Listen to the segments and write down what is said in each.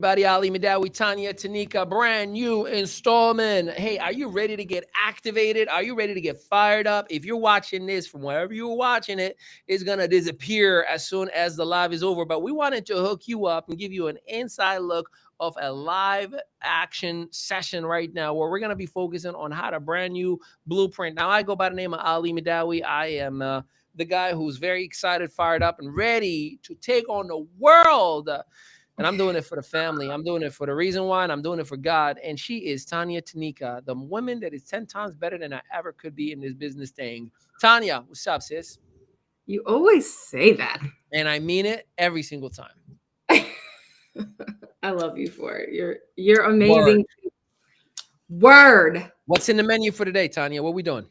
Everybody, Ali Midwife, Tanya Tenica, brand new installment. Hey, are you ready to get activated? Are you ready to get fired up? If you're watching this from wherever you're watching it, it's going to disappear as soon as the live is over. But we wanted to hook you up and give you an inside look of a live action session right now where we're going to be focusing on how to brand new blueprint. Now, I go by the name of Ali Midwife. I am the guy who's very excited, fired up, and ready to take on the world. And I'm doing it for the family. I'm doing it for the reason why, and I'm doing it for God. And she is Tanya Tenica, the woman that is 10 times better than I ever could be in this business thing. Tanya, what's up, sis? You always say that. And I mean it every single time. I love you for it. You're Word. amazing. Word. What's in the menu for today, Tanya? What are we doing?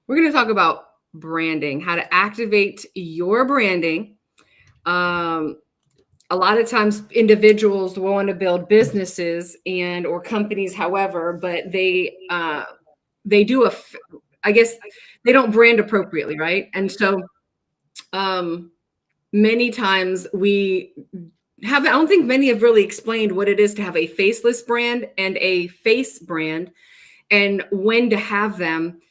We're going to talk about branding, how to activate your branding. A lot of times individuals want to build businesses and or companies, however, but they do I guess they don't brand appropriately, right? And so many times I don't think many have really explained what it is to have a faceless brand and a face brand, and when to have them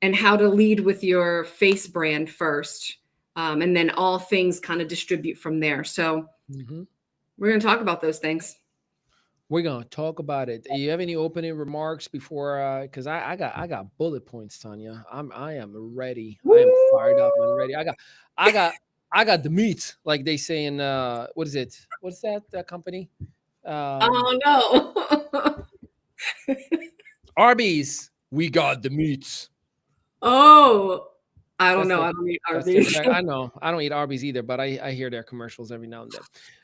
and how to lead with your face brand first. And then all things kind of distribute from there. So we're going to talk about those things. We're gonna talk about it. Do you have any opening remarks before? Because I got bullet points, Tanya. I am ready. I am fired up and ready. I got the meat, like they say in what is it? What's that company? Oh no. Arby's. We got the meats. Oh, I don't That's know. the I don't eat that's the Arby's. exact. I know. I don't eat Arby's either, but I hear their commercials every now and then.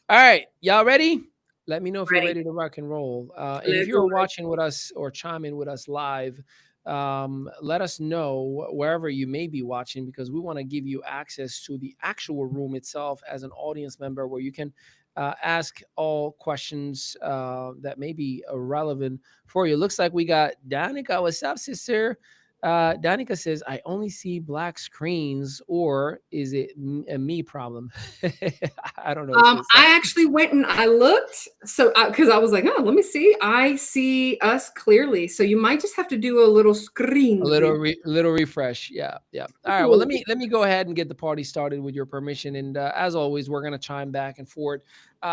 All right, y'all ready? Let me know if you're Ready. ready to rock and roll. And if Let's go. you're watching with us or chime in with us live, let us know wherever you may be watching because we want to give you access to the actual room itself as an audience member where you can ask all questions that may be relevant for you. Looks like we got Danica. What's up, sister? Danica says, I only see black screens, or is it a me problem? I don't know, sis. I actually went and I looked, so because I was like, oh, let me see. I see us clearly, so you might just have to do a little A screen little read. little refresh. Yeah, yeah. All right. Well, let me go ahead and get the party started with your permission. And as always, we're gonna chime back and forth.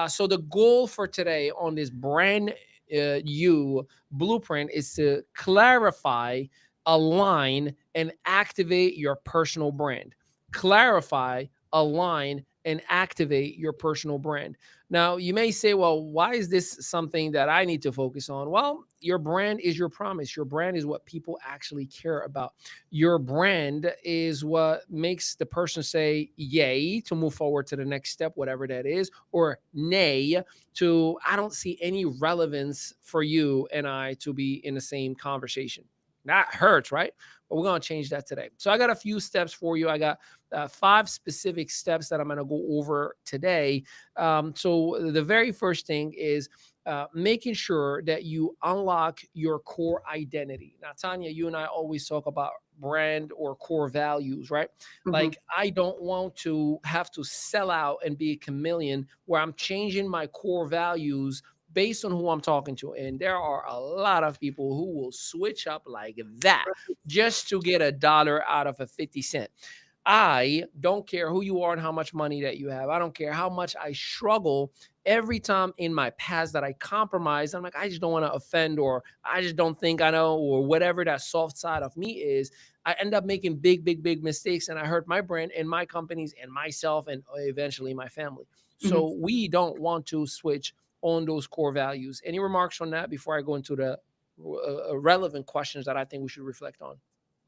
So the goal for today on this brand new blueprint is to clarify, align, and activate your personal brand. Clarify, align, and activate your personal brand. Now, you may say, well, why is this something that I need to focus on? Well, your brand is your promise. Your brand is what people actually care about. Your brand is what makes the person say yay to move forward to the next step, whatever that is, or nay to I don't see any relevance for you and I to be in the same conversation. That hurts, right? But we're going to change that today. So I got a few steps for you. I got 5 specific steps that I'm going to go over today. So the very first thing is making sure that you unlock your core identity. Now, Tanya, you and I always talk about brand or core values, right? Mhm. Like, I don't want to have to sell out and be a chameleon where I'm changing my core values based on who I'm talking to. And there are a lot of people who will switch up like that just to get a dollar out of a 50 cent. I don't care who you are and how much money that you have. I don't care how much I struggle every time in my past that I compromise. I'm like, I just don't want to offend, or I just don't think I know, or whatever that soft side of me is. I end up making big mistakes, and I hurt my brand and my companies and myself and eventually my family. Mhm. So we don't want to switch on those core values. Any remarks on that before I go into the relevant questions that I think we should reflect on?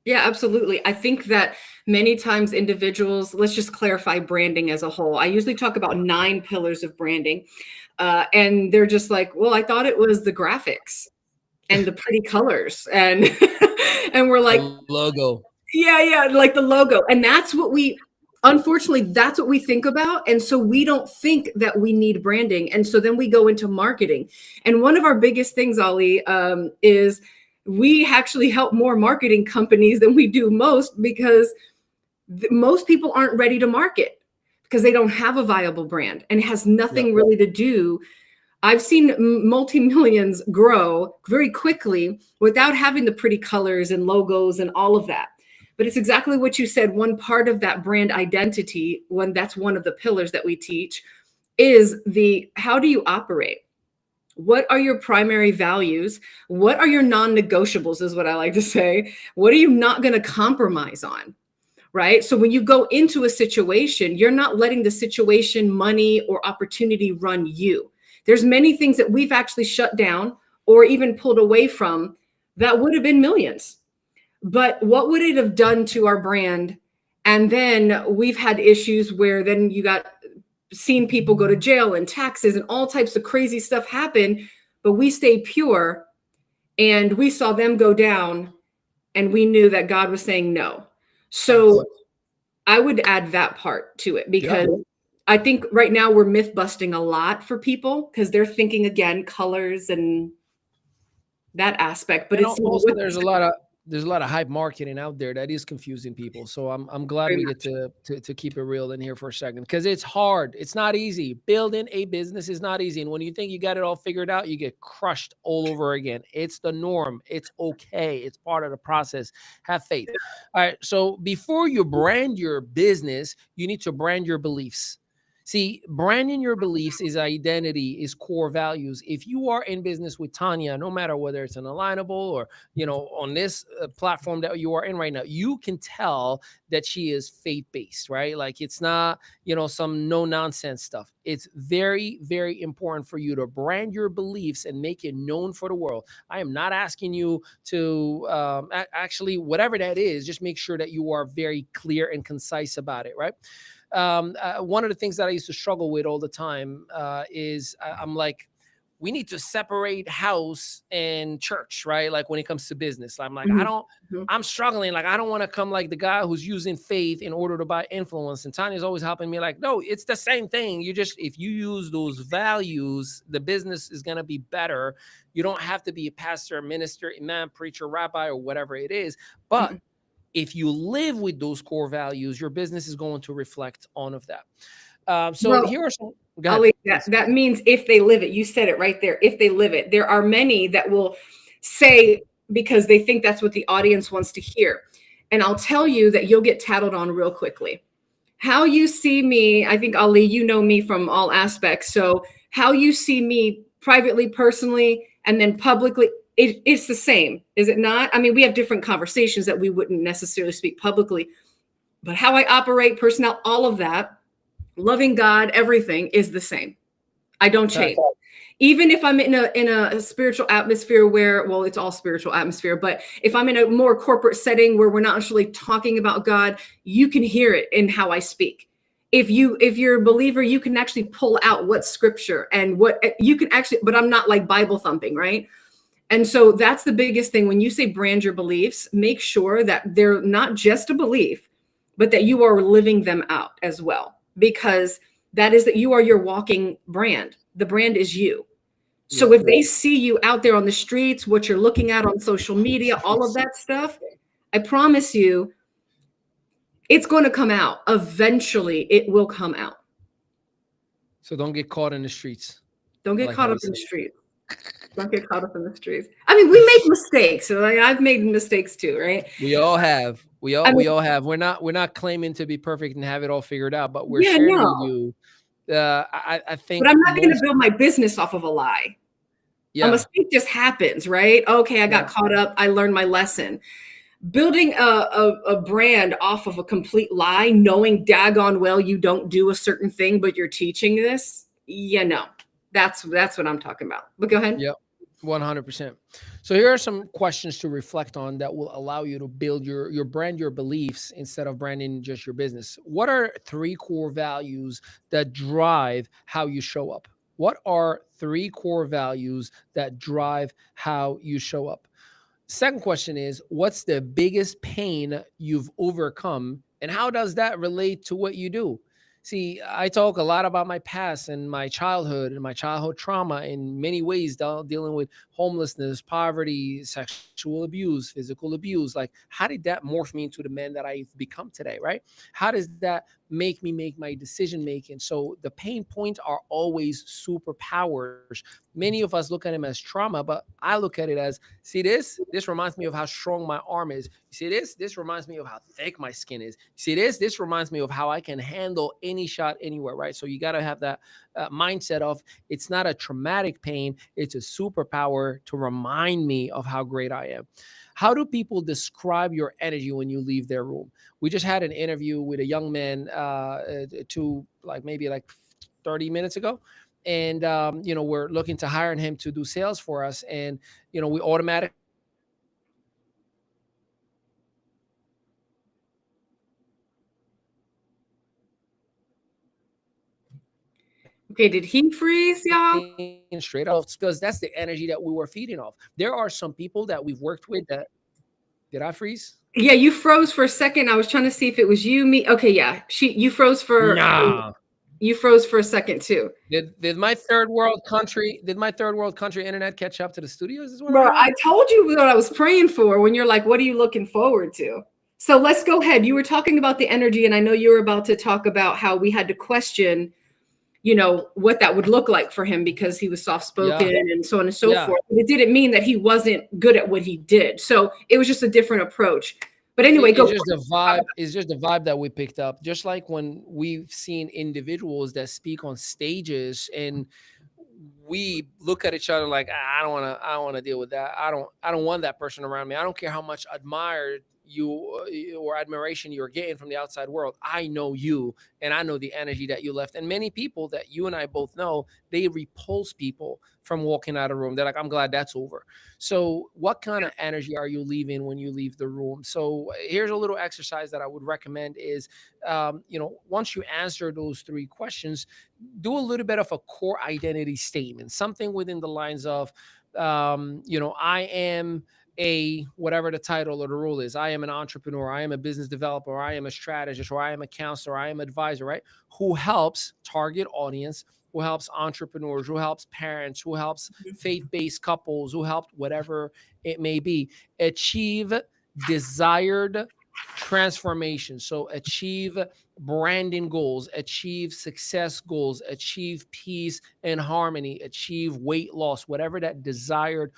Yeah, absolutely. I think that many times individuals, let's just clarify branding as a whole. I usually talk about 9 pillars of branding, and they're just like, well, I thought it was the graphics and the pretty colors, and and we're like, Logo. yeah, like the logo, and that's what we. Unfortunately, that's what we think about. And so we don't think that we need branding. And so then we go into marketing. And one of our biggest things, Ali, is we actually help more marketing companies than we do most because most people aren't ready to market because they don't have a viable brand, and it has Yep. nothing really to do I've seen multi-millions grow very quickly without having the pretty colors and logos and all of that. But it's exactly what you said. One part of that brand identity, when that's one of the pillars that we teach, is the how do you operate? What are your primary values? What are your non-negotiables, is what I like to say. What are you not going to compromise on? Right? So when you go into a situation, you're not letting the situation, money, or opportunity run you. There's many things that we've actually shut down or even pulled away from that would have been millions. But what would it have done to our brand? And then we've had issues where then you got seen people go to jail and taxes and all types of crazy stuff happen, but we stayed pure and we saw them go down and we knew that God was saying no. So Excellent. I would add that part to it Yeah. because I think right now we're myth busting a lot for people because they're thinking again colors and that aspect, but And it's also what there's a lot of hype marketing out there that is confusing people. So I'm glad very we get much. to keep it real in here for a second because it's hard. It's not easy. Building a business is not easy. And when you think you got it all figured out, you get crushed all over again. It's the norm. It's okay. It's part of the process. Have faith. All right. So before you brand your business, you need to brand your beliefs. See, branding your beliefs is identity, is core values. If you are in business with Tanya, no matter whether it's an alignable or, on this platform that you are in right now, you can tell that she is faith-based, right? Like it's not, some no nonsense stuff. It's very, very important for you to brand your beliefs and make it known for the world. I am not asking you to actually, whatever that is, just make sure that you are very clear and concise about it, right? One of the things that I used to struggle with all the time is I'm like, we need to separate house and church, right? Like when it comes to business, I'm like, Mhm, mhm, I'm struggling. Like, I don't want to come like the guy who's using faith in order to buy influence. And Tanya's always helping me, like, no, it's the same thing. If you use those values, the business is going to be better. You don't have to be a pastor, minister, imam, preacher, rabbi, or whatever it is. But mhm. if you live with those core values, your business is going to reflect on of that. So Well, here are some. Go ahead, Ali, that please. that means if they live it. You said it right there. If they live it, there are many that will say because they think that's what the audience wants to hear. And I'll tell you that you'll get tattled on real quickly. How you see me, I think Ali, you know me from all aspects. So how you see me privately, personally, and then publicly, it's the same, is it not? I mean, we have different conversations that we wouldn't necessarily speak publicly, but how I operate, personnel, all of that, loving God, everything is the same. I don't change. Fact. Even if I'm in a spiritual atmosphere where, well, it's all spiritual atmosphere, but if I'm in a more corporate setting where we're not actually talking about God, you can hear it in how I speak. If you're a believer, you can actually pull out what scripture and what you can actually, but I'm not like Bible thumping, right? And so that's the biggest thing. When you say brand your beliefs, make sure that they're not just a belief, but that you are living them out as well, because that is that you are your walking brand. The brand is you. So Yep. if they see you out there on the streets, what you're looking at on social media, all of that stuff, I promise you, it's going to come out. Eventually, it will come out. So don't get caught in the streets. Don't I get like how caught you up in said the it. streets. Don't get caught up in the streets. I mean, we make mistakes. So like, I've made mistakes too, right? We all have. We I all mean, we all have. We're not claiming to be perfect and have it all figured out, but we're yeah, sharing with no. you. I But think I'm not going to most. build my business off of a lie. A Yeah. mistake just happens, right? Okay, I got Yeah. caught up. I learned my lesson. Building a brand off of a complete lie, knowing daggone well you don't do a certain thing, but you're teaching this, that's what I'm talking about. But go ahead. Yep. 100%. So here are some questions to reflect on that will allow you to build your brand, your beliefs instead of branding just your business. What are three core values that drive how you show up? What are three core values that drive how you show up? Second question is, what's the biggest pain you've overcome and how does that relate to what you do? See, I talk a lot about my past and my childhood and my childhood trauma in many ways, dealing with homelessness, poverty, sexual abuse, physical abuse. Like, how did that morph me into the man that I've become today, right? How does that make me make my decision making. So the pain points are always superpowers. Many of us look at them as trauma, but I look at it as, see this reminds me of how strong my arm is. You see this reminds me of how thick my skin is. You see this reminds me of how I can handle any shot anywhere, right? So you got to have that mindset of, it's not a traumatic pain, it's a superpower to remind me of how great I am. How do people describe your energy when you leave their room? We just had an interview with a young man to like maybe like 30 minutes ago. And, we're looking to hire him to do sales for us. And, we automatically Okay, did he freeze, y'all? straight off, because that's the energy that we were feeding off. There are some people that we've worked with that, did I freeze? Yeah, you froze for a second. I was trying to see if it was you, me. Okay, yeah. You froze for Nah. you froze for a second too. Did my third world country internet catch up to the studios? Is what I'm Bro, hearing? I told you what I was praying for when you're like, what are you looking forward to? So let's go ahead. You were talking about the energy, and I know you were about to talk about how we had to question, what that would look like for him because he was soft-spoken Yeah. and so on and so Yeah. forth. But it didn't mean that he wasn't good at what he did. So it was just a different approach. But anyway, It's go. just the vibe. It's just the vibe that we picked up. Just like when we've seen individuals that speak on stages, and we look at each other like, I don't want to. I don't want to deal with that. I don't want that person around me. I don't care how much admired you or admiration you're getting from the outside world. I know you, and I know the energy that you left. And many people that you and I both know, they repulse people from walking out of a room. They're like, I'm glad that's over. So what kind of energy are you leaving when you leave the room? So here's a little exercise that I would recommend is, once you answer those three questions, do a little bit of a core identity statement, something within the lines of, I am a whatever the title or the role is. I am an entrepreneur. I am a business developer. Or I am a strategist. Or I am a counselor. Or I am an advisor. Right? Who helps target audience? Who helps entrepreneurs? Who helps parents? Who helps faith-based couples? Who helped whatever it may be achieve desired transformation. So achieve branding goals, achieve success goals, achieve peace and harmony, achieve weight loss, whatever that desired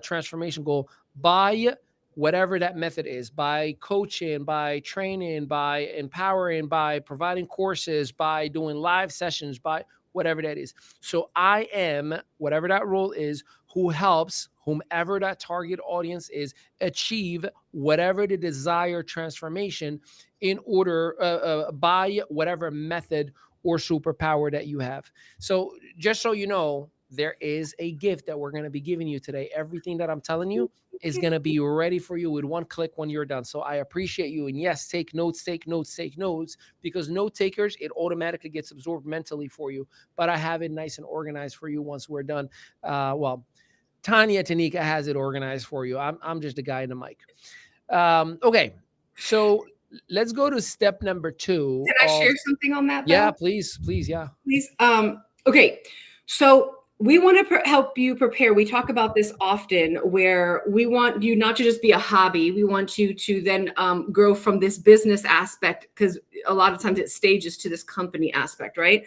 transformation goal, by whatever that method is, by coaching, by training, by empowering, by providing courses, by doing live sessions, by whatever that is. So I am whatever that role is, who helps whomever that target audience is achieve whatever the desired transformation in order by whatever method or superpower that you have. So just so you know, there is a gift that we're going to be giving you today. Everything that I'm telling you is going to be ready for you with one click when you're done. So I appreciate you. And yes, take notes, because note takers, it automatically gets absorbed mentally for you. But I have it nice and organized for you once we're done. Tanya Tenica has it organized for you. I'm just a guy in the mic. Okay. So let's go to step number 2. Can I share something on that? Yeah, Though? please. Yeah. Please. Okay. So we want to help you prepare. We talk about this often, where we want you not to just be a hobby. We want you to then grow from this business aspect, because a lot of times it stages to this company aspect, right?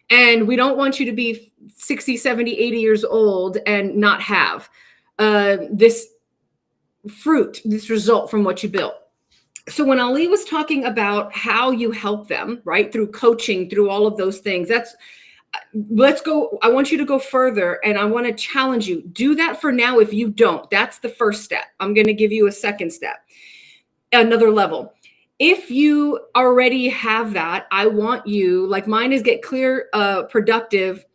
And we don't want you to be 60, 70, 80 years old and not have this fruit, this result from what you built. So when Ali was talking about how you help them, right, through coaching, through all of those things, let's go. I want you to go further, and I want to challenge you. Do that for now. If you don't, that's the first step. I'm going to give you a second step, another level. If you already have that, I want you, like mine is, get clear, productive,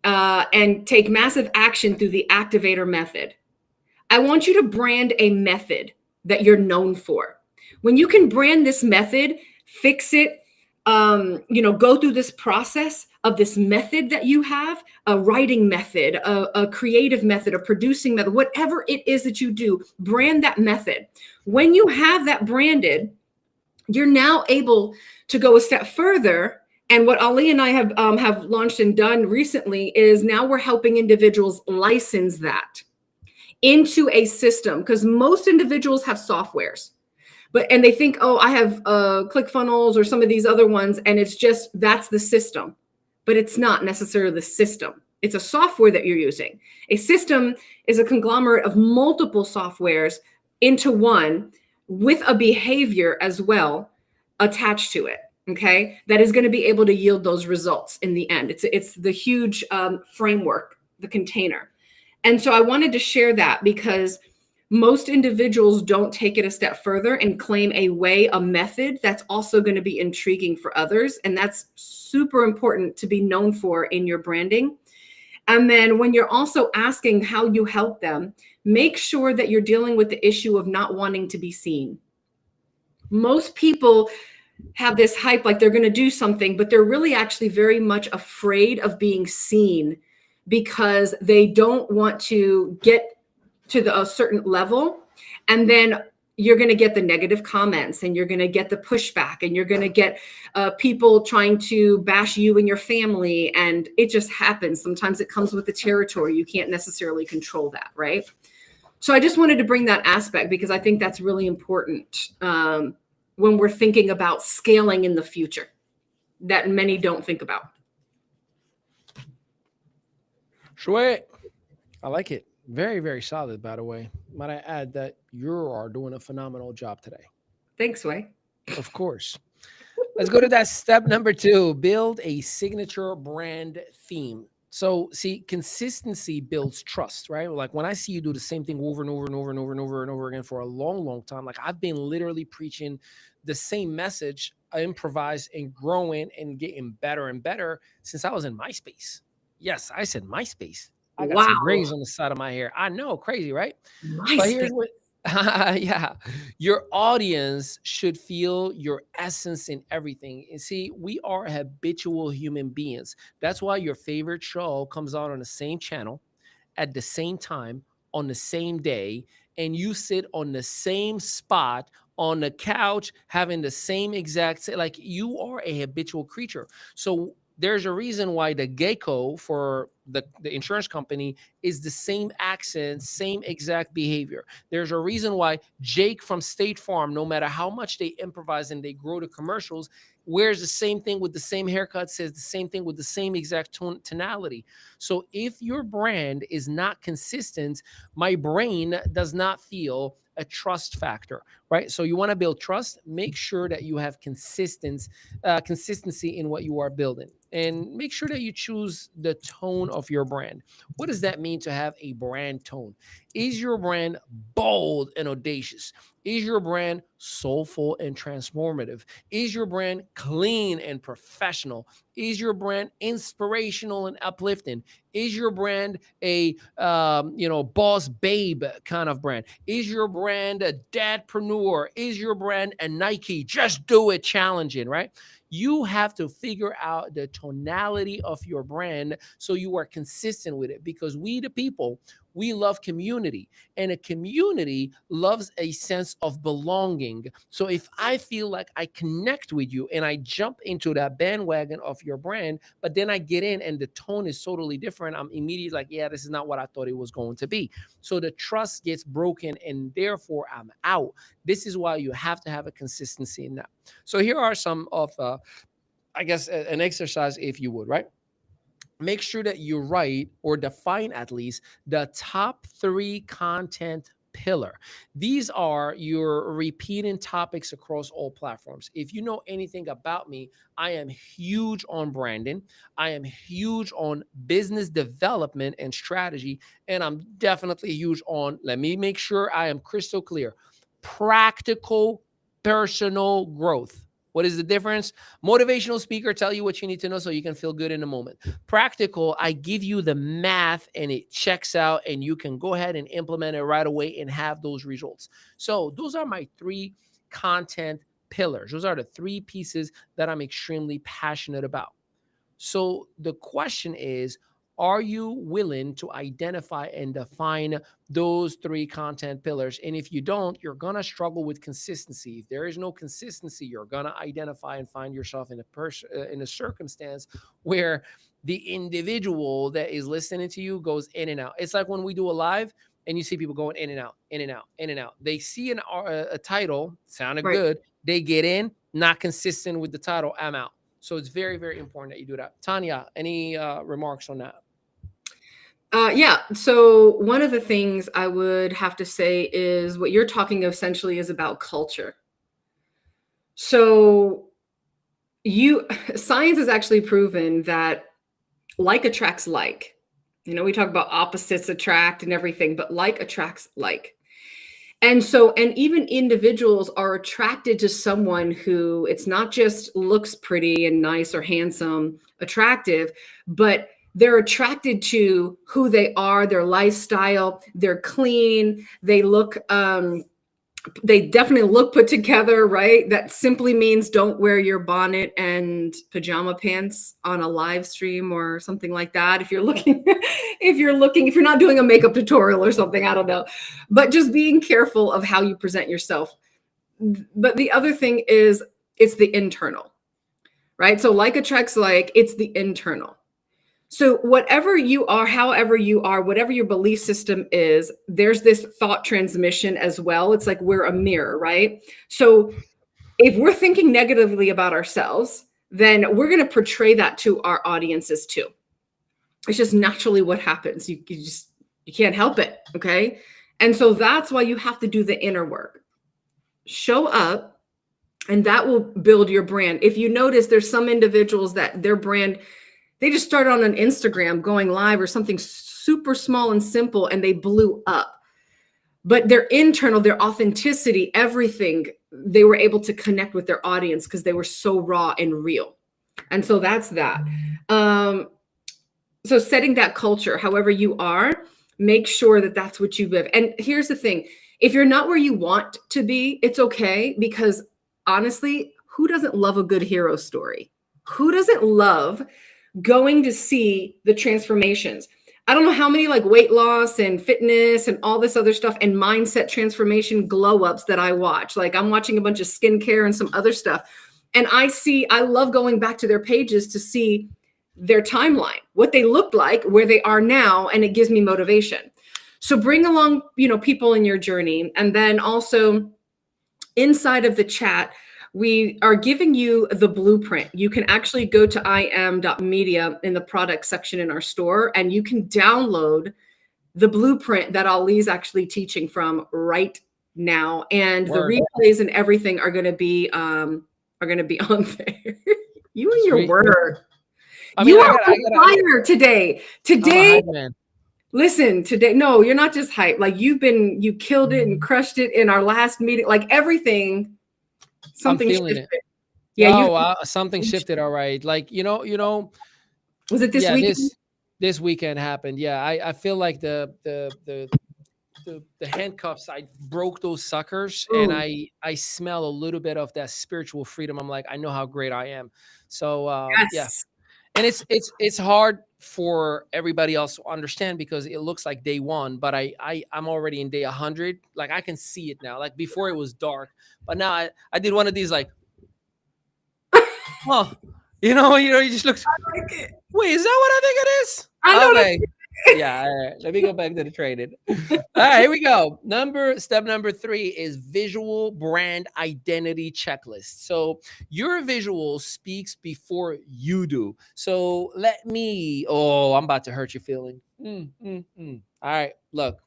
and take massive action through the Activator method. I want you to brand a method that you're known for. When you can brand this method, fix it, go through this process of this method that you have, a writing method, a creative method, a producing method, whatever it is that you do, brand that method. When you have that branded, you're now able to go a step further. And what Ali and I have launched and done recently is now we're helping individuals license that into a system, because most individuals have softwares. and they think, oh, I have ClickFunnels or some of these other ones, and it's just that's the system, but it's not necessarily the system. It's a software that you're using. A system is a conglomerate of multiple softwares into one with a behavior as well attached to it. Okay, that is going to be able to yield those results in the end. It's the huge framework, the container. And so I wanted to share that because most individuals don't take it a step further and claim a way, a method that's also going to be intriguing for others. And that's super important to be known for in your branding. And then when you're also asking how you help them, make sure that you're dealing with the issue of not wanting to be seen. Most people have this hype like they're going to do something, but they're really actually very much afraid of being seen because they don't want to get to a certain level. And then you're going to get the negative comments, and you're going to get the pushback, and you're going to get people trying to bash you and your family. And it just happens. Sometimes it comes with the territory. You can't necessarily control that, right? So I just wanted to bring that aspect because I think that's really important when we're thinking about scaling in the future that many don't think about. Sweet. I like it. Very, very solid, by the way. Might I add that you are doing a phenomenal job today. Thanks, Way. Of course. Let's go to that step number 2. Build a signature brand theme. So, see, consistency builds trust, right? Like when I see you do the same thing over and over and over and over and over and over again for a long, long time, like I've been literally preaching the same message, improvised and growing and getting better and better since I was in MySpace. Yes, I said MySpace. I got some Wow. grays on the side of my hair. I know, crazy, right? But MySpace. here's what yeah, your audience should feel your essence in everything. And see, we are habitual human beings. That's why your favorite show comes on the same channel at the same time on the same day, and you sit on the same spot on the couch having the same exact, like you are a habitual creature. So there's a reason why the gecko for the insurance company is the same accent, same exact behavior. There's a reason why Jake from State Farm, no matter how much they improvise and they grow the commercials, wears the same thing with the same haircut, says the same thing with the same exact tonality. So if your brand is not consistent, my brain does not feel a trust factor, right? So you want to build trust, make sure that you have consistency in what you are building, and make sure that you choose the tone of your brand. What does that mean to have a brand tone? Is your brand bold and audacious? Is your brand soulful and transformative? Is your brand clean and professional? Is your brand inspirational and uplifting? Is your brand a boss babe kind of brand? Is your brand a dadpreneur? Is your brand a Nike just do it challenging, right? You have to figure out the tonality of your brand so you are consistent with it, because we the people, we love community, and a community loves a sense of belonging. So if I feel like I connect with you and I jump into that bandwagon of your brand, but then I get in and the tone is totally different, I'm immediately like, yeah, this is not what I thought it was going to be. So the trust gets broken and therefore I'm out. This is why you have to have a consistency in that. So here are some of, I guess, an exercise, if you would, right? Make sure that you write or define at least the top 3 content pillar. These are your repeating topics across all platforms. If you know anything about me, I am huge on branding. I am huge on business development and strategy. And I'm definitely huge on, let me make sure I am crystal clear, practical personal growth. What is the difference? Motivational speaker tell you what you need to know so you can feel good in the moment. Practical, I give you the math and it checks out and you can go ahead and implement it right away and have those results. So those are my 3 content pillars. Those are the 3 pieces that I'm extremely passionate about. So the question is, are you willing to identify and define those 3 content pillars? And if you don't, you're going to struggle with consistency. If there is no consistency, you're going to identify and find yourself in a circumstance where the individual that is listening to you goes in and out. It's like when we do a live, and you see people going in and out, in and out, in and out. They see a title, sounded Right. good. They get in, not consistent with the title, I'm out. So it's very, very important that you do that. Tanya, any remarks on that? Yeah. So one of the things I would have to say is what you're talking essentially is about culture. So you science has actually proven that like attracts like. We talk about opposites attract and everything, but like attracts like. And even individuals are attracted to someone who it's not just looks pretty and nice or handsome, attractive, but they're attracted to who they are, their lifestyle, they're clean, they definitely look put together, right? That simply means don't wear your bonnet and pajama pants on a live stream or something like that. If you're looking, if you're not doing a makeup tutorial or something, I don't know. But just being careful of how you present yourself. But the other thing is it's the internal, right? So like attracts like, it's the internal. So, whatever you are, however you are, whatever your belief system is, there's this thought transmission as well. It's like we're a mirror, right? So, if we're thinking negatively about ourselves, then we're going to portray that to our audiences too. It's just naturally what happens. You can't help it. Okay. And so that's why you have to do the inner work. Show up, and that will build your brand. If you notice, there's some individuals that their brand, they just started on an Instagram going live or something super small and simple, and they blew up. But their internal, their authenticity, everything, they were able to connect with their audience because they were so raw and real. And so that's that. So setting that culture, however you are, make sure that that's what you live. And here's the thing. If you're not where you want to be, it's okay, because honestly, who doesn't love a good hero story? Who doesn't love going to see the transformations? I don't know how many like weight loss and fitness and all this other stuff and mindset transformation glow ups that I watch. Like I'm watching a bunch of skincare and some other stuff. And I love going back to their pages to see their timeline, what they looked like, where they are now, and it gives me motivation. So bring along, people in your journey. And then also inside of the chat, we are giving you the blueprint. You can actually go to im.media in the product section in our store, and you can download the blueprint that Ali's actually teaching from right now. And the replays and everything are going to be on there. You and your word. You are on fire today. Today, listen, today, no, you're not just hype. Like you killed it and crushed it in our last meeting. Like everything, something shifted. It. Yeah. Wow. Something shifted. All right. Like, was it this weekend? This weekend happened. Yeah. I feel like the handcuffs, I broke those suckers. Ooh. And I smell a little bit of that spiritual freedom. I'm like, I know how great I am. So yes. Yeah. And it's hard for everybody else to understand because it looks like day one, but I'm already in day 100. Like I can see it now. Like before it was dark, but now I did one of these like, oh, you just look. Like wait, is that what I think it is? Okay. Yeah. All right. Let me go back to the training. All right, here we go. Step number 3 is visual brand identity checklist. So your visual speaks before you do. So I'm about to hurt your feeling. All right, look,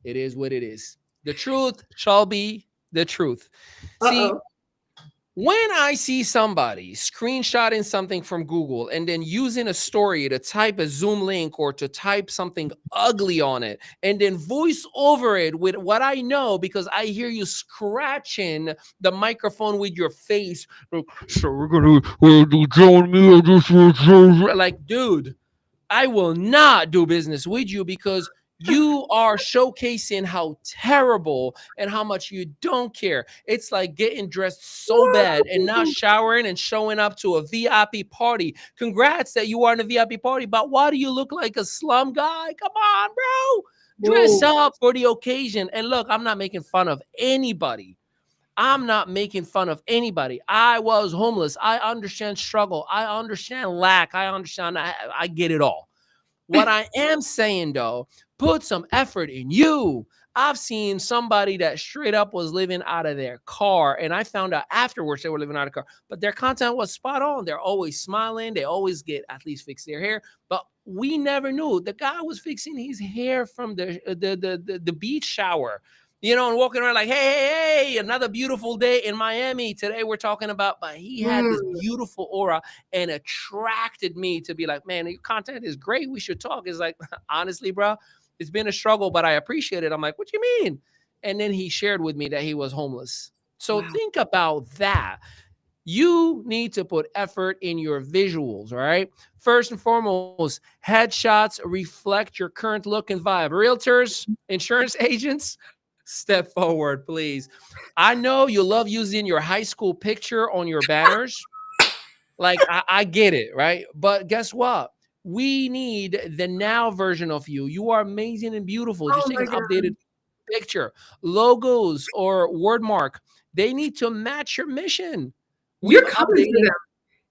it is what it is. The truth shall be the truth. See, when I see somebody screenshotting something from Google and then using a story to type a Zoom link or to type something ugly on it and then voice over it with what I know because I hear you scratching the microphone with your face. So we're going to do John me. Like, dude, I will not do business with you because you are showcasing how terrible and how much you don't care. It's like getting dressed so bad and not showering and showing up to a VIP party. Congrats that you are in a VIP party, but why do you look like a slum guy? Come on, bro. Dress up for the occasion. And look, I'm not making fun of anybody. I was homeless. I understand struggle. I understand lack. I get it all. What I am saying though, put some effort in you. I've seen somebody that straight up was living out of their car, and I found out afterwards they were living out of the car, but their content was spot on. They're always smiling. They always get at least fix their hair, but we never knew the guy was fixing his hair from the beach shower, and walking around like, hey, hey, hey, another beautiful day in Miami. Today we're talking about, but he had this Mm. beautiful aura and attracted me to be like, man, your content is great. We should talk. It's like, honestly, bro, it's been a struggle, but I appreciate it. I'm like, what you mean? And then he shared with me that he was homeless. So Wow. think about that. You need to put effort in your visuals, all right? First and foremost, headshots reflect your current look and vibe. Realtors, insurance agents, step forward, please. I know you love using your high school picture on your banners. Like, I get it, right? But guess what? We need the now version of you. You are amazing and beautiful. Just Oh take my an God. updated picture. Logos or wordmark, they need to match your mission. We've You're coming for updated. them.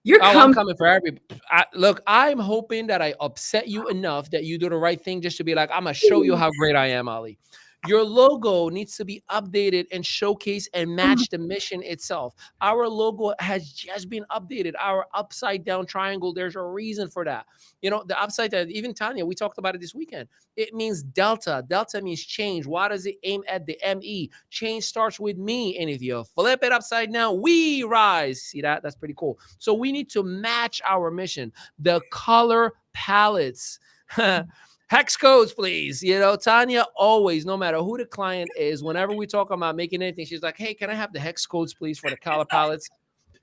You're Oh, I'm coming. coming for every. Look, I'm hoping that I upset you enough that you do the right thing just to be like, I'm going to show you how great I am, Ali. Your logo needs to be updated and showcase and match the mission itself. Our logo has just been updated. Our upside down triangle, there's a reason for that. The upside down, even Tanya, we talked about it this weekend. It means delta. Delta means change. Why does it aim at the ME? Change starts with me. And if you flip it upside down, we rise. See that? That's pretty cool. So we need to match our mission. The color palettes. Hex codes, please. Tanya always, no matter who the client is, whenever we talk about making anything, she's like, hey, can I have the hex codes, please, for the color palettes?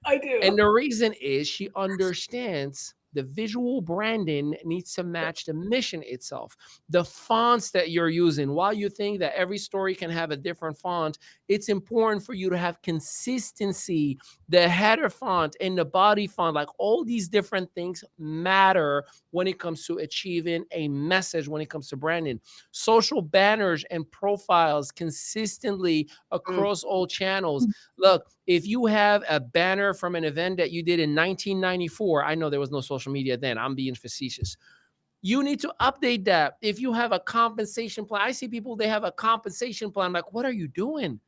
I do. And the reason is she understands the visual branding needs to match the mission itself. The fonts that you're using, while you think that every story can have a different font, it's important for you to have consistency. The header font and the body font, like all these different things matter when it comes to achieving a message, when it comes to branding. Social banners and profiles consistently Mm. across all channels. Look, if you have a banner from an event that you did in 1994, I know there was no social media then. I'm being facetious. You need to update that. If you have a compensation plan, I see people, they have a compensation plan. I'm like, what are you doing?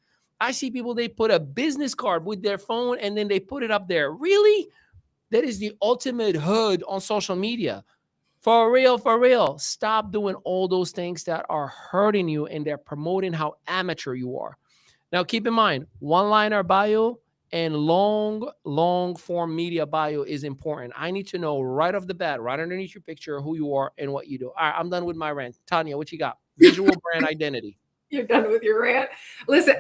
I see people, they put a business card with their phone and then they put it up there. Really? That is the ultimate hood on social media. For real, for real. Stop doing all those things that are hurting you and they're promoting how amateur you are. Now, keep in mind, one-liner bio and long form media bio is important. I need to know right off the bat, right underneath your picture, who you are and what you do. All right, I'm done with my rant. Tanya, what you got? Visual brand identity. You're done with your rant. Listen.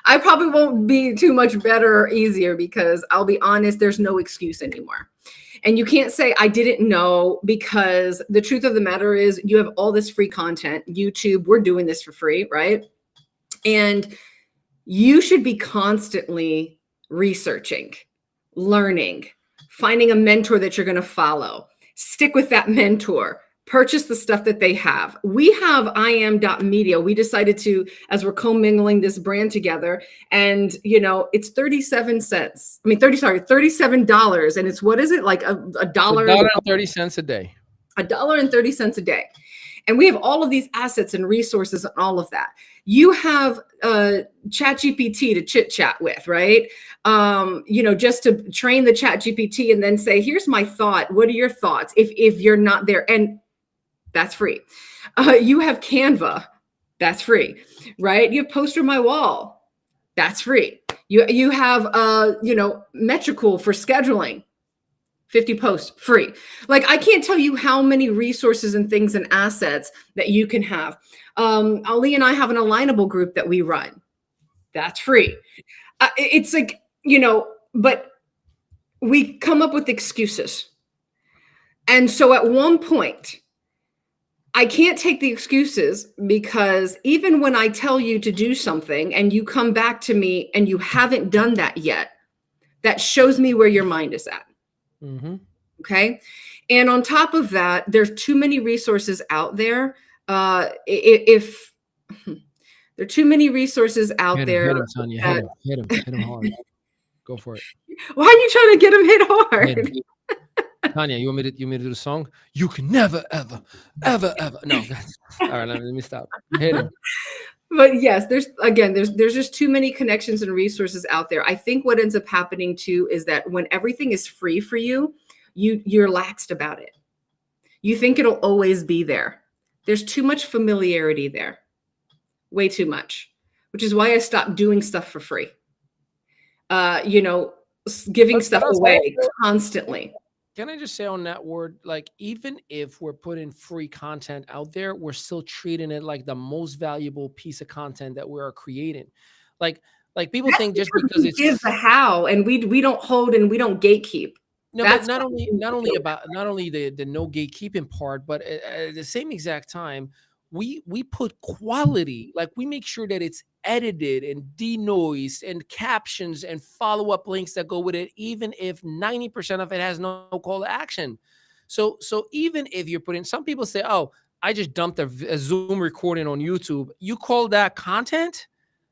I probably won't be too much better or easier because I'll be honest, there's no excuse anymore. And you can't say, I didn't know, because the truth of the matter is you have all this free content. YouTube, we're doing this for free, right? And you should be constantly researching, learning, finding a mentor that you're going to follow. Stick with that mentor. Purchase the stuff that they have. We have IM.media. We decided to, as we're commingling this brand together, and it's 37 cents. I mean, $37. And it's, what is it? Like a dollar, $1.30 a day. $1.30 a day. And we have all of these assets and resources and all of that. You have ChatGPT to chit chat with, right? Just to train the ChatGPT and then say, here's my thought. What are your thoughts? If you're not there, and that's free. You have Canva, that's free, right? You have Poster My Wall, that's free. You have Metricool for scheduling. 50 posts, free. Like, I can't tell you how many resources and things and assets that you can have. Ali and I have an alignable group that we run. That's free. It's like, but we come up with excuses. And so at one point, I can't take the excuses, because even when I tell you to do something and you come back to me and you haven't done that yet, that shows me where your mind is at. Mm-hmm. Okay. And on top of that, there's too many resources out there. If there are too many resources out there. Hit him, Tanya. Hit him hard. Go for it. Why are you trying to get him hit hard? Tanya, you want me to do the song? You can never, ever, ever, ever. No, that's all right. Let me stop. Hit it. But yes, there's just too many connections and resources out there. I think what ends up happening too is that when everything is free for you, you're laxed about it. You think it'll always be there. There's too much familiarity there. Way too much. Which is why I stopped doing stuff for free. You know, giving But stuff away also, constantly. can I just say on that word, like even if we're putting free content out there, we're still treating it like the most valuable piece of content that we are creating. Like, like people That's think just because because we it's give the how and we don't hold and we don't gatekeep. no, but That's not why only we not only feel about not only the no gatekeeping part, but at the same exact time, we put quality, like we make sure that it's edited and denoised and captions and follow-up links that go with it, even if 90% of it has no call to action. So even if you're putting, some people say, oh, I just dumped a Zoom recording on YouTube. You call that content?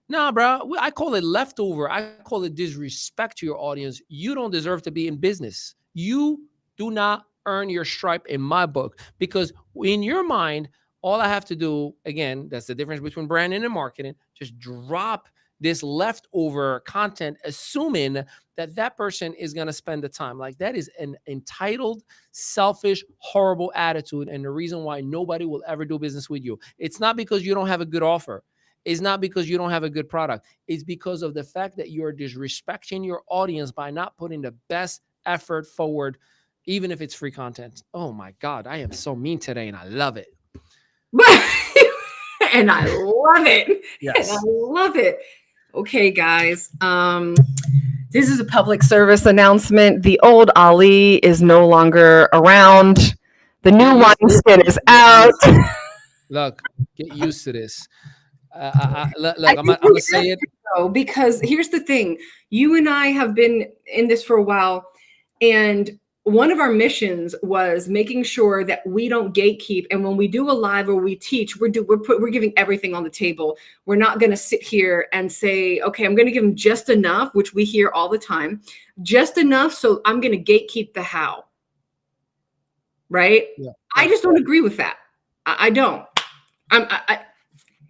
Nah, bro. I call it leftover. I call it disrespect to your audience. You don't deserve to be in business. You do not earn your stripe in my book, because in your mind, all I have to do, again, that's the difference between branding and marketing, just drop this leftover content, assuming that that person is going to spend the time. Like, that is an entitled, selfish, horrible attitude. And the reason why nobody will ever do business with you, it's not because you don't have a good offer. It's not because you don't have a good product. It's because of the fact that you're disrespecting your audience by not putting the best effort forward, even if it's free content. Oh my God, I am so mean today and I love it. and I love it. And I Yes. love it. Okay, guys. This is a public service announcement. The old Ali is no longer around. The Get new used to this. wineskin is Get out. used to this. Look, get used to this. I Look, I'm think gonna, I'm we're gonna say it. desperate though, because here's the thing. You and I have been in this for a while, and one of our missions was making sure that we don't gatekeep. And when we do a live or we teach, we're giving everything on the table. We're not going to sit here and say, okay, I'm going to give them just enough, which we hear all the time, just enough. So I'm going to gatekeep the how. Right? Yeah, I yeah. just don't agree with that. I don't.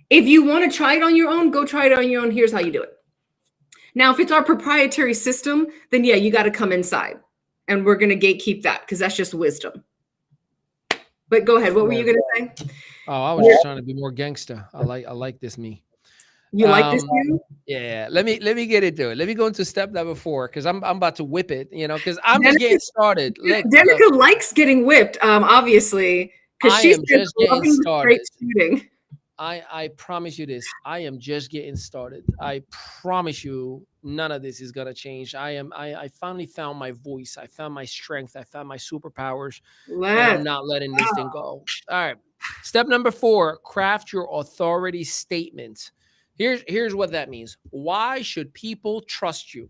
If you want to try it on your own, go try it on your own. Here's how you do it. Now, if it's our proprietary system, then yeah, you got to come inside and we're going to gatekeep that because that's just wisdom. But go ahead. What were you going to say? Oh, I was just trying to be more gangster. I like this me. You like this Um, view? yeah, let me get into it. Let me go into step number 4, because I'm about to whip it, because I'm just Danica, getting started. Look, Danica likes getting whipped, obviously, because I she's am been just getting loving the straight started. shooting. I promise you this. I am just getting started. I promise you, none of this is gonna change. I finally found my voice. I found my strength. I found my superpowers, and I'm Let's not letting this thing go. All right. Step number 4: craft your authority statement. Here's what that means. Why should people trust you?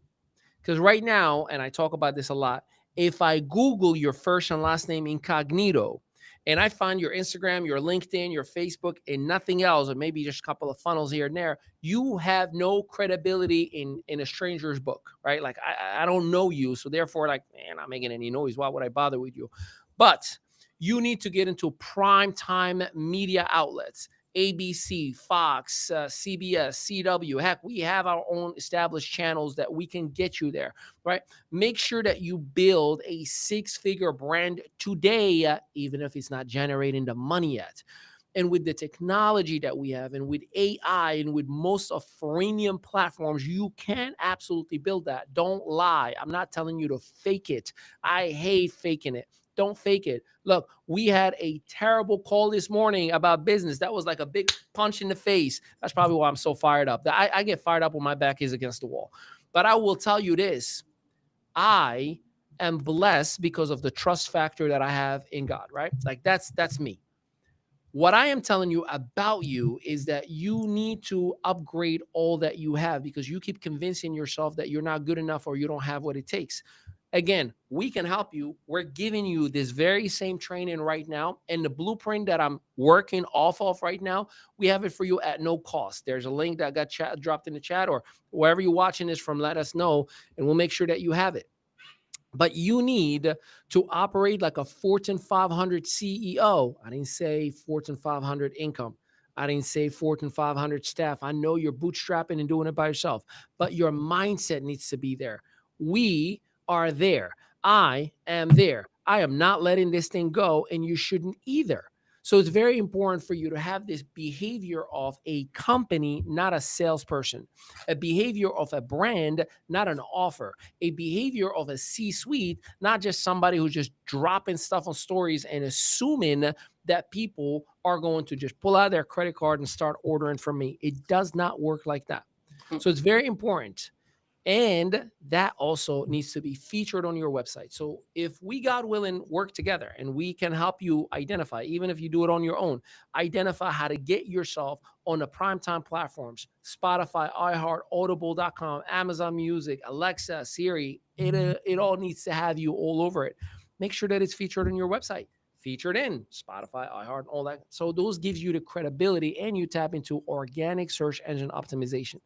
Because right now, and I talk about this a lot, if I Google your first and last name incognito and I find your Instagram, your LinkedIn, your Facebook, and nothing else, or maybe just a couple of funnels here and there, you have no credibility in a stranger's book, right? Like I don't know you. So therefore, like, man, I'm not making any noise. Why would I bother with you? But you need to get into prime time media outlets. ABC, Fox, CBS, CW. Heck, we have our own established channels that we can get you there, right? Make sure that you build a 6-figure brand today, even if it's not generating the money yet. And with the technology that we have, and with AI, and with most of freemium platforms, you can absolutely build that. Don't lie. I'm not telling you to fake it. I hate faking it. Don't fake it. Look, we had a terrible call this morning about business. That was like a big punch in the face. That's probably why I'm so fired up. I get fired up when my back is against the wall. But I will tell you this: I am blessed because of the trust factor that I have in God, right? Like that's me. What I am telling you about you is that you need to upgrade all that you have, because you keep convincing yourself that you're not good enough or you don't have what it takes. Again, we can help you. We're giving you this very same training right now. And the blueprint that I'm working off of right now, we have it for you at no cost. There's a link that got dropped in the chat, or wherever you're watching this from, let us know, and we'll make sure that you have it. But you need to operate like a Fortune 500 CEO. I didn't say Fortune 500 income. I didn't say Fortune 500 staff. I know you're bootstrapping and doing it by yourself, but your mindset needs to be there. We are there. I am there. I am not letting this thing go, and you shouldn't either. So it's very important for you to have this behavior of a company, not a salesperson, a behavior of a brand, not an offer, a behavior of a C-suite, not just somebody who's just dropping stuff on stories and assuming that people are going to just pull out their credit card and start ordering from me. It does not work like that. So it's very important. And that also needs to be featured on your website. So if we, God willing, work together and we can help you identify, even if you do it on your own, identify how to get yourself on the primetime platforms, Spotify, iHeart, Audible.com, Amazon Music, Alexa, Siri, it all needs to have you all over it. Make sure that it's featured on your website, featured in Spotify, iHeart, all that. So those gives you the credibility, and you tap into organic search engine optimization.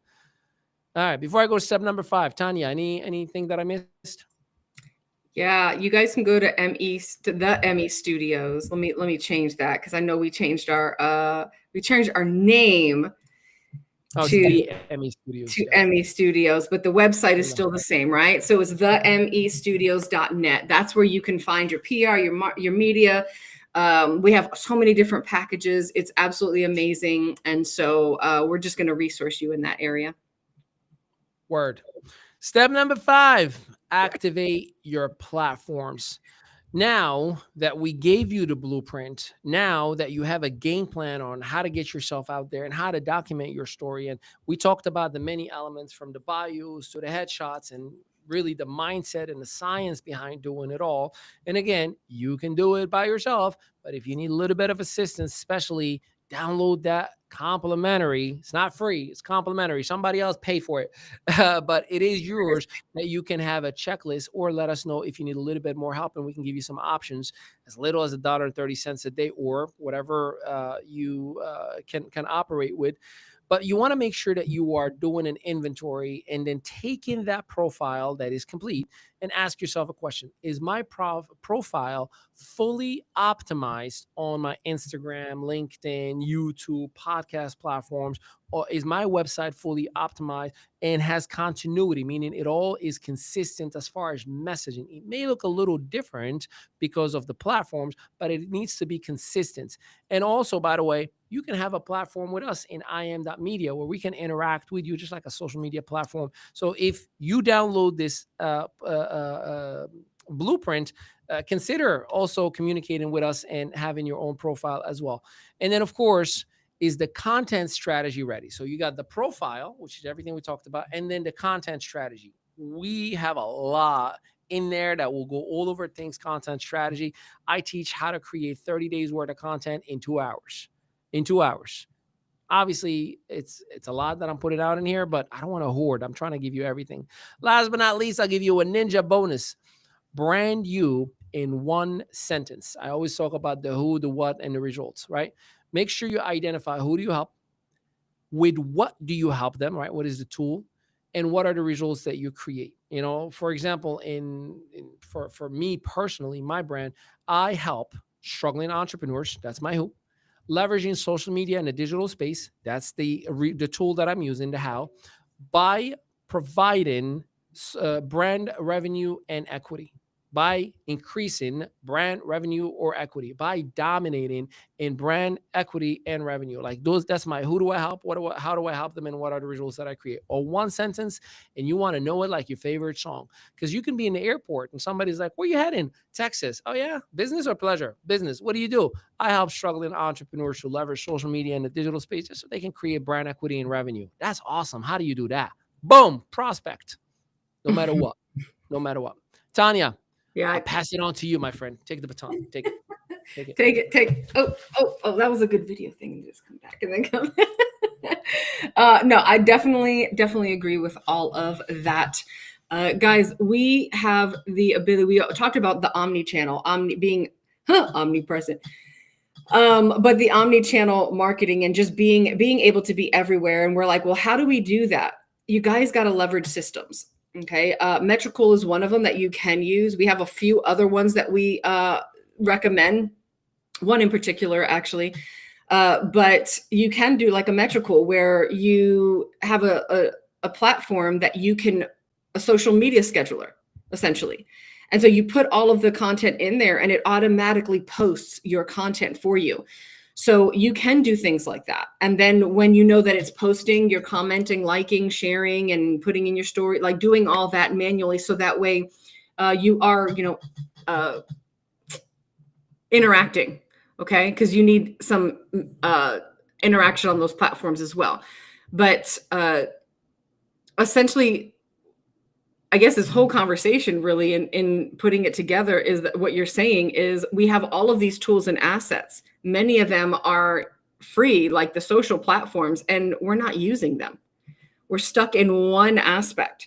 All right. Before I go to step number 5, Tanya, anything that I missed? Yeah, you guys can go to the ME Studios. Let me change that because I know we changed our name Oh, it's to the ME Studios. to Yeah. ME Studios, but the website is Yeah. still the same, right? So it's themestudios.net. That's where you can find your PR, your media. We have so many different packages. It's absolutely amazing, and so we're just going to resource you in that area. Word. Step number 5, activate your platforms. Now that we gave you the blueprint, now that you have a game plan on how to get yourself out there and how to document your story, and we talked about the many elements from the bios to the headshots and really the mindset and the science behind doing it all. And again, you can do it by yourself, but if you need a little bit of assistance, especially download that complimentary. It's not free, it's complimentary. Somebody else pay for it, but it is yours, that you can have a checklist, or let us know if you need a little bit more help, and we can give you some options as little as $1.30 a day, or whatever you can operate with. But you want to make sure that you are doing an inventory and then taking that profile that is complete and ask yourself a question. Is my profile fully optimized on my Instagram, LinkedIn, YouTube, podcast platforms? Or is my website fully optimized and has continuity, meaning it all is consistent as far as messaging? It may look a little different because of the platforms, but it needs to be consistent. And also, by the way, you can have a platform with us in im.media where we can interact with you just like a social media platform. So if you download this blueprint, consider also communicating with us and having your own profile as well. And then, of course, is the content strategy ready? So you got the profile, which is everything we talked about, and then the content strategy. We have a lot in there that will go all over things content strategy. I teach how to create 30 days worth of content in 2 hours. In 2 hours. Obviously, it's a lot that I'm putting out in here, but I don't want to hoard. I'm trying to give you everything. Last but not least, I'll give you a ninja bonus. Brand you in one sentence. I always talk about the who, the what, and the results, right? Make sure you identify who do you help, with what do you help them, right? What is the tool, and what are the results that you create? You know, for example, for me personally, my brand, I help struggling entrepreneurs. That's my who. Leveraging social media in the digital space. That's the tool that I'm using. The how, by providing brand revenue and equity, by increasing brand revenue or equity, by dominating in brand equity and revenue. Like those, that's my who do I help? How do I help them? And what are the results that I create? Or one sentence, and you want to know it like your favorite song. Because you can be in the airport and somebody's like, where you heading? Texas. Oh yeah, business or pleasure? Business. What do you do? I help struggling entrepreneurs to leverage social media and the digital space just so they can create brand equity and revenue. That's awesome. How do you do that? Boom, prospect. No matter what. No matter what. Tanya, Yeah, I'll pass it on to you, my friend. Take the baton. Take it. Take it. take. Oh, that was a good video thing. Just come back and then come. No, I definitely agree with all of that. Guys, we have the ability. We talked about the omni-channel, being omnipresent. But the omni-channel marketing and just being able to be everywhere. And we're like, well, how do we do that? You guys got to leverage systems. Okay. Metricool is one of them that you can use. We have a few other ones that we recommend, one in particular, actually. But you can do like a Metricool where you have a platform that you can, a social media scheduler, essentially. And so you put all of the content in there and it automatically posts your content for you. So you can do things like that. And then when you know that it's posting, you're commenting, liking, sharing, and putting in your story, like doing all that manually. So that way you are, interacting. Okay. Because you need some interaction on those platforms as well. But essentially, I guess this whole conversation really in putting it together is that what you're saying is we have all of these tools and assets. Many of them are free, like the social platforms, and we're not using them. We're stuck in one aspect.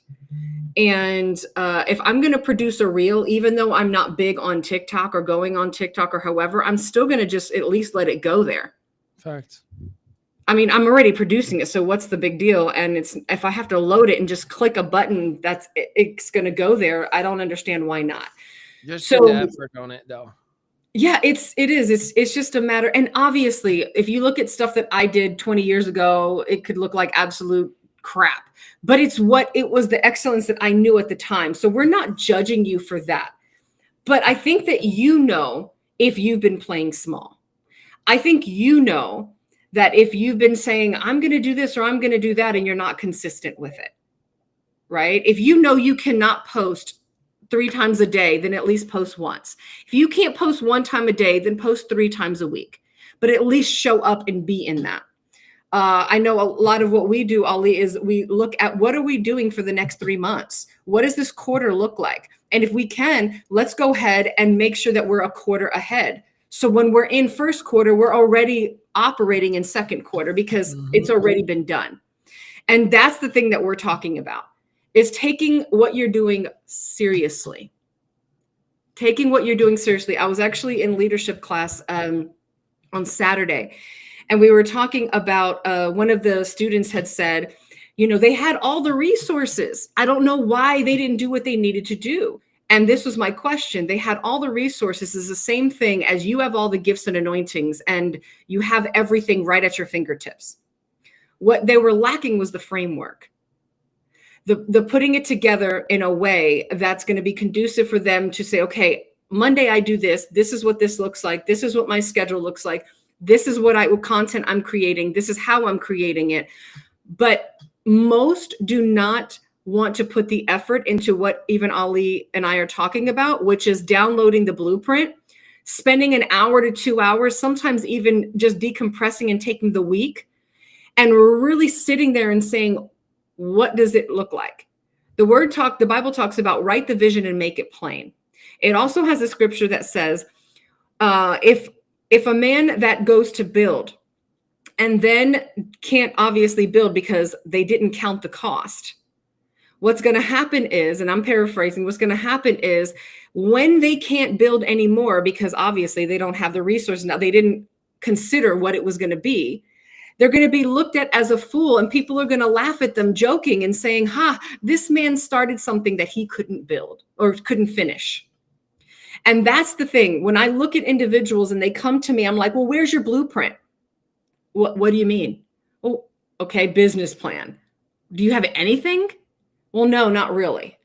And if I'm going to produce a reel, even though I'm not big on TikTok or going on TikTok or however, I'm still going to just at least let it go there. Facts. I mean, I'm already producing it, so what's the big deal? And it's, if I have to load it and just click a button, it's going to go there. I don't understand why not. Just put the So effort on it, though. yeah, it's just a matter. And obviously, if you look at stuff that I did 20 years ago, it could look like absolute crap. But it was the excellence that I knew at the time. So we're not judging you for that. But I think that if you've been playing small. I think that if you've been saying, I'm going to do this or I'm going to do that, and you're not consistent with it, right? If you cannot post 3 times a day, then at least post once. If you can't post 1 time a day, then post 3 times a week, but at least show up and be in that. I know a lot of what we do, Ali, is we look at what are we doing for the next 3 months? What does this quarter look like? And if we can, let's go ahead and make sure that we're a quarter ahead. So when we're in first quarter, we're already operating in second quarter because it's already been done. And that's the thing that we're talking about, is taking what you're doing seriously. Taking what you're doing seriously. I was actually in leadership class on Saturday, and we were talking about one of the students had said, they had all the resources. I don't know why they didn't do what they needed to do. And this was my question. They had all the resources. Is the same thing as you have all the gifts and anointings and you have everything right at your fingertips. What they were lacking was the framework. The putting it together in a way that's going to be conducive for them to say, okay, Monday I do this. This is what this looks like. This is what my schedule looks like. This is what content I'm creating. This is how I'm creating it. But most do not want to put the effort into what even Ali and I are talking about, which is downloading the blueprint, spending an hour to 2 hours, sometimes even just decompressing and taking the week, and really sitting there and saying, what does it look like? The Bible talks about write the vision and make it plain. It also has a scripture that says, if a man that goes to build and then can't obviously build because they didn't count the cost, what's going to happen is, and I'm paraphrasing, what's going to happen is when they can't build anymore because obviously they don't have the resources now, they didn't consider what it was going to be, they're going to be looked at as a fool, and people are going to laugh at them joking and saying, this man started something that he couldn't build or couldn't finish. And that's the thing. When I look at individuals and they come to me, I'm like, well, where's your blueprint? What do you mean? Oh, okay, business plan. Do you have anything? Well, no, not really.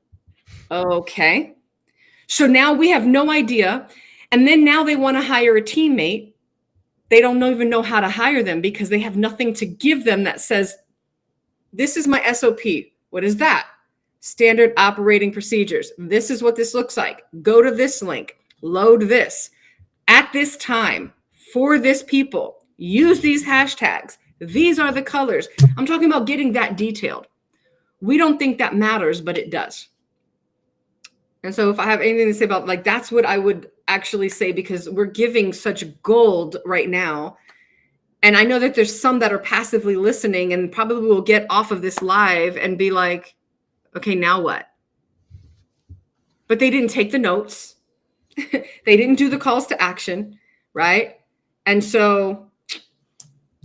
Okay. So now we have no idea. And then now they want to hire a teammate. They don't even know how to hire them because they have nothing to give them that says, this is my SOP. What is that? Standard operating procedures. This is what this looks like. Go to this link, load this at this time for this people. Use these hashtags. These are the colors. I'm talking about getting that detailed. We don't think that matters, but it does. And so if I have anything to say about, like, that's what I would actually say, because we're giving such gold right now. And I know that there's some that are passively listening and probably will get off of this live and be like, okay, now what? But they didn't take the notes. They didn't do the calls to action, right? And so,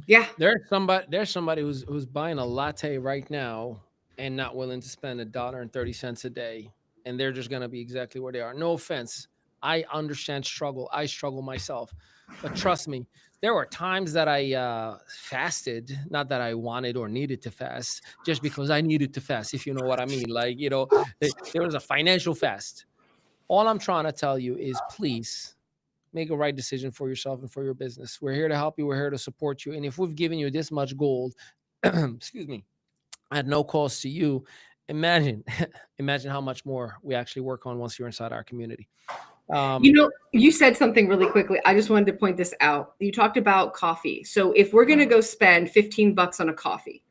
yeah. There's somebody who's buying a latte right now and not willing to spend $1.30 a day, and they're just going to be exactly where they are. No offense. I understand struggle. I struggle myself. But trust me, there were times that I fasted, not that I wanted or needed to fast, just because I needed to fast, if you know what I mean. Like, there was a financial fast. All I'm trying to tell you is please make a right decision for yourself and for your business. We're here to help you. We're here to support you. And if we've given you this much gold, excuse me, at no cost to you, imagine, imagine how much more we actually work on once you're inside our community. You know, you said something really quickly. I just wanted to point this out. You talked about coffee. So if we're going to go spend $15 on a coffee,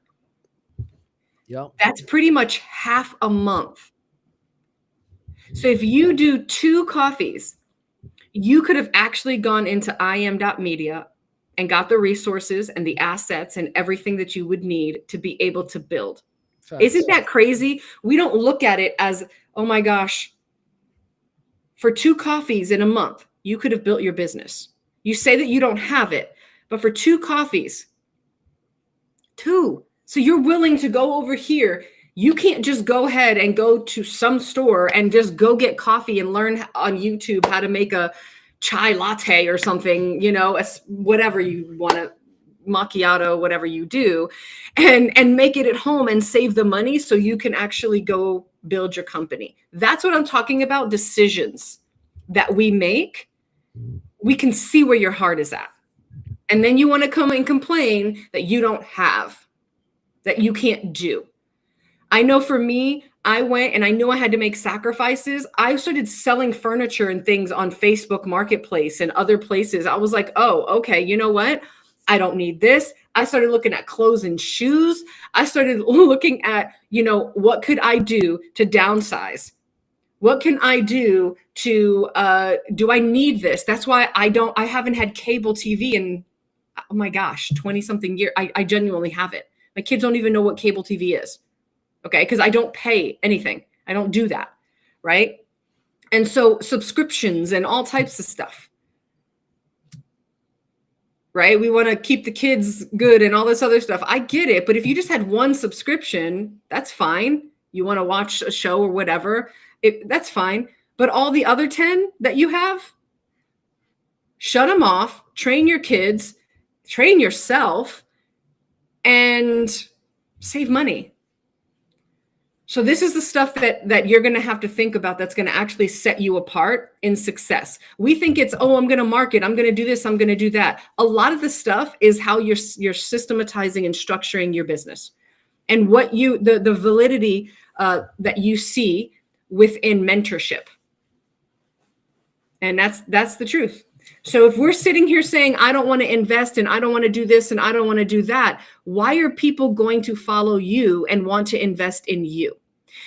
yeah, that's pretty much half a month. So if you do 2 coffees, you could have actually gone into im.media and got the resources and the assets and everything that you would need to be able to build. facts. Isn't that crazy? We don't look at it as, oh my gosh, for 2 coffees in a month, you could have built your business. You say that you don't have it, but for 2 coffees, 2. So you're willing to go over here. You can't just go ahead and go to some store and just go get coffee and learn on YouTube how to make a chai latte or something, whatever you want to, macchiato, whatever you do, and make it at home and save the money so you can actually go build your company. That's what I'm talking about. Decisions that we make, we can see where your heart is at. And then you want to come and complain that you don't have, that you can't do. I know for me, I went and I knew I had to make sacrifices. I started selling furniture and things on Facebook Marketplace and other places. I was like, oh, okay, you know what? I don't need this. I started looking at clothes and shoes. I started looking at, what could I do to downsize? What can I do to, do I need this? That's why I haven't had cable TV in, oh my gosh, 20 something years. I genuinely haven't. My kids don't even know what cable TV is. Okay. Because I don't pay anything. I don't do that. Right. And so subscriptions and all types of stuff. Right. We want to keep the kids good and all this other stuff. I get it. But if you just had one subscription, that's fine. You want to watch a show or whatever, that's fine. But all the other 10 that you have, shut them off, train your kids, train yourself, and save money. So this is the stuff that you're going to have to think about that's going to actually set you apart in success. We think it's, oh, I'm going to market, I'm going to do this, I'm going to do that. A lot of the stuff is how you're systematizing and structuring your business, and what the validity that you see within mentorship. And that's the truth. So if we're sitting here saying, I don't want to invest and I don't want to do this and I don't want to do that, why are people going to follow you and want to invest in you?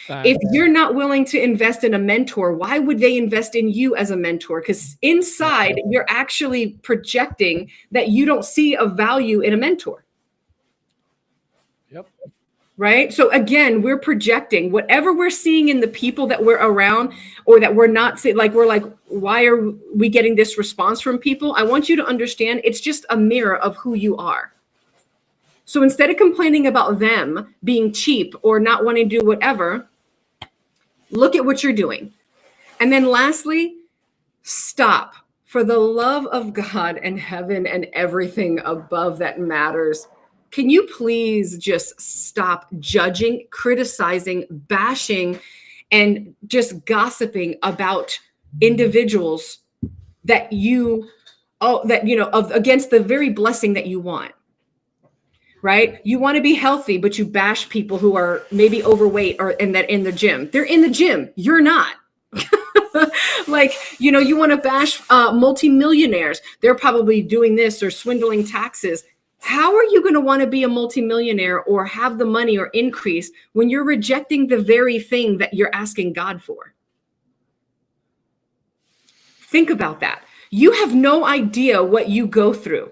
If you're not willing to invest in a mentor, why would they invest in you as a mentor? Because inside, you're actually projecting that you don't see a value in a mentor. Yep. Right? So again, we're projecting whatever we're seeing in the people that we're around, or that we're not seeing. Like, we're like, why are we getting this response from people? I want you to understand it's just a mirror of who you are. So instead of complaining about them being cheap or not wanting to do whatever, look at what you're doing. And then lastly, stop. For the love of God and heaven and everything above that matters, can you please just stop judging, criticizing, bashing, and just gossiping about individuals that against the very blessing that you want, right? You want to be healthy, but you bash people who are maybe overweight and that in the gym. They're in the gym. You're not. Like, you want to bash multimillionaires. They're probably doing this or swindling taxes. How are you going to want to be a multimillionaire or have the money or increase when you're rejecting the very thing that you're asking God for? Think about that. You have no idea what you go through.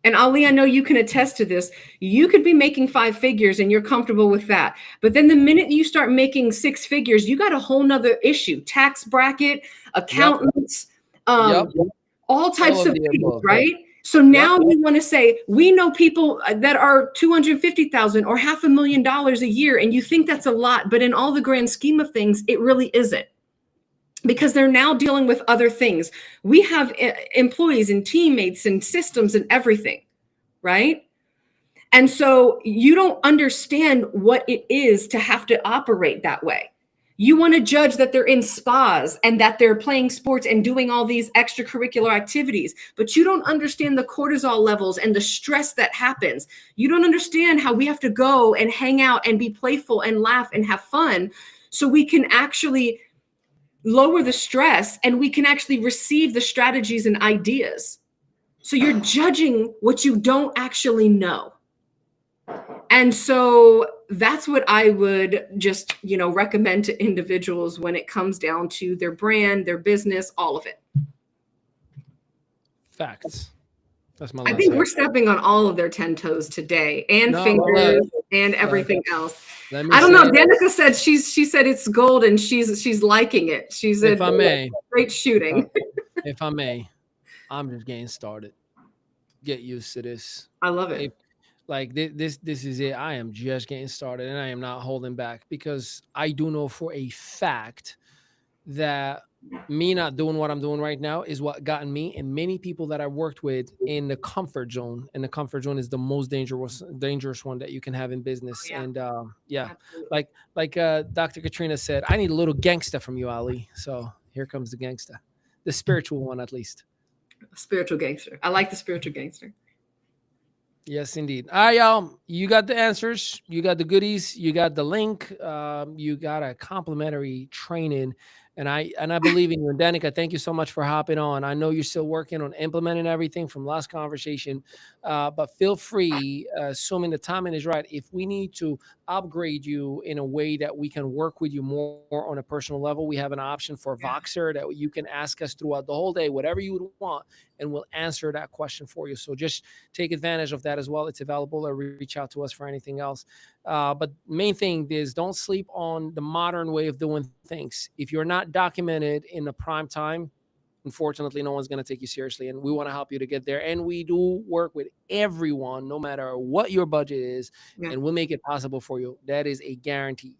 And Ali, I know you can attest to this. You could be making 5 figures and you're comfortable with that. But then the minute you start making 6 figures, you got a whole nother issue: tax bracket, accountants, all types of things, right? So now you want to say, we know people that are 250,000 or $500,000 a year, and you think that's a lot, but in all the grand scheme of things, it really isn't, because they're now dealing with other things. We have employees and teammates and systems and everything, right? And so you don't understand what it is to have to operate that way. You want to judge that they're in spas and that they're playing sports and doing all these extracurricular activities, but you don't understand the cortisol levels and the stress that happens. You don't understand how we have to go and hang out and be playful and laugh and have fun so we can actually lower the stress and we can actually receive the strategies and ideas. So you're judging what you don't actually know. And so that's what I would just, recommend to individuals when it comes down to their brand, their business, all of it. Facts. That's my I last think word. we're stepping on all of their 10 toes today, and fingers and everything else. I don't know. Danica said she said it's gold and she's liking it. She said, if I may, great shooting. If I may, I'm just getting started. Get used to this. I love it. Like this is it. I am just getting started, and I am not holding back, because I do know for a fact that me not doing what I'm doing right now is what gotten me and many people that I worked with in the comfort zone. And the comfort zone is the most dangerous one that you can have in business. Yeah. And Absolutely. like Dr. Katrina said, I need a little gangster from you, Ali. So here comes the gangster, the spiritual one, at least. Spiritual gangster. I like the spiritual gangster. Yes, indeed. All right, y'all. You got the answers. You got the goodies. You got the link. You got a complimentary training, and I believe in you. And Danica, thank you so much for hopping on. I know you're still working on implementing everything from last conversation, but feel free, assuming the timing is right. If we need to upgrade you in a way that we can work with you more on a personal level, we have an option for Voxer that you can ask us throughout the whole day, whatever you would want, and we'll answer that question for you. So just take advantage of that as well. It's available, or reach out to us for anything else. But main thing is, don't sleep on the modern way of doing things. If you're not documented in the prime time, unfortunately, no one's going to take you seriously. And we want to help you to get there. And we do work with everyone, no matter what your budget is, and we'll make it possible for you. That is a guarantee.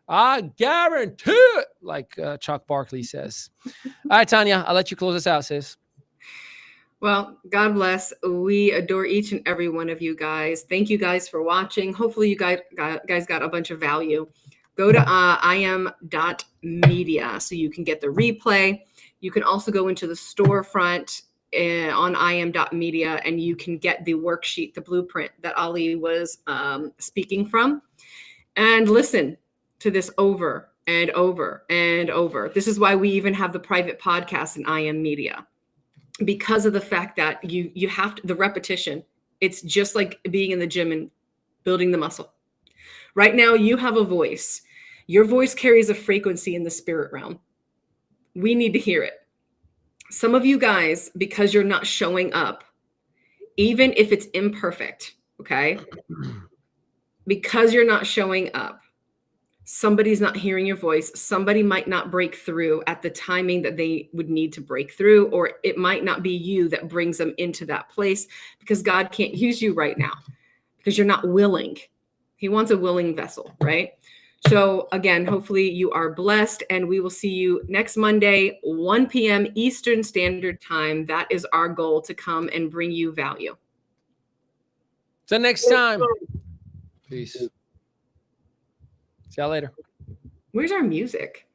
I guarantee it, like Chuck Barkley says. All right, Tanya, I'll let you close us out, sis. Well, God bless. We adore each and every one of you guys. Thank you guys for watching. Hopefully you guys got a bunch of value. Go to im.media so you can get the replay. You can also go into the storefront on im.media and you can get the worksheet, the blueprint that Ali was speaking from. And listen to this over and over and over. This is why we even have the private podcast in IM Media. Because of the fact that you have to, the repetition, it's just like being in the gym and building the muscle. Right now, you have a voice. Your voice carries a frequency in the spirit realm. We need to hear it. Some of you guys, because you're not showing up, even if it's imperfect, okay? Because you're not showing up, somebody's not hearing your voice. Somebody might not break through at the timing that they would need to break through, or it might not be you that brings them into that place, because God can't use you right now because you're not willing. He wants a willing vessel, right? So again, hopefully you are blessed, and we will see you next Monday, 1 p.m. Eastern Standard Time. That is our goal, to come and bring you value. Till next time. Peace. See y'all later. Where's our music?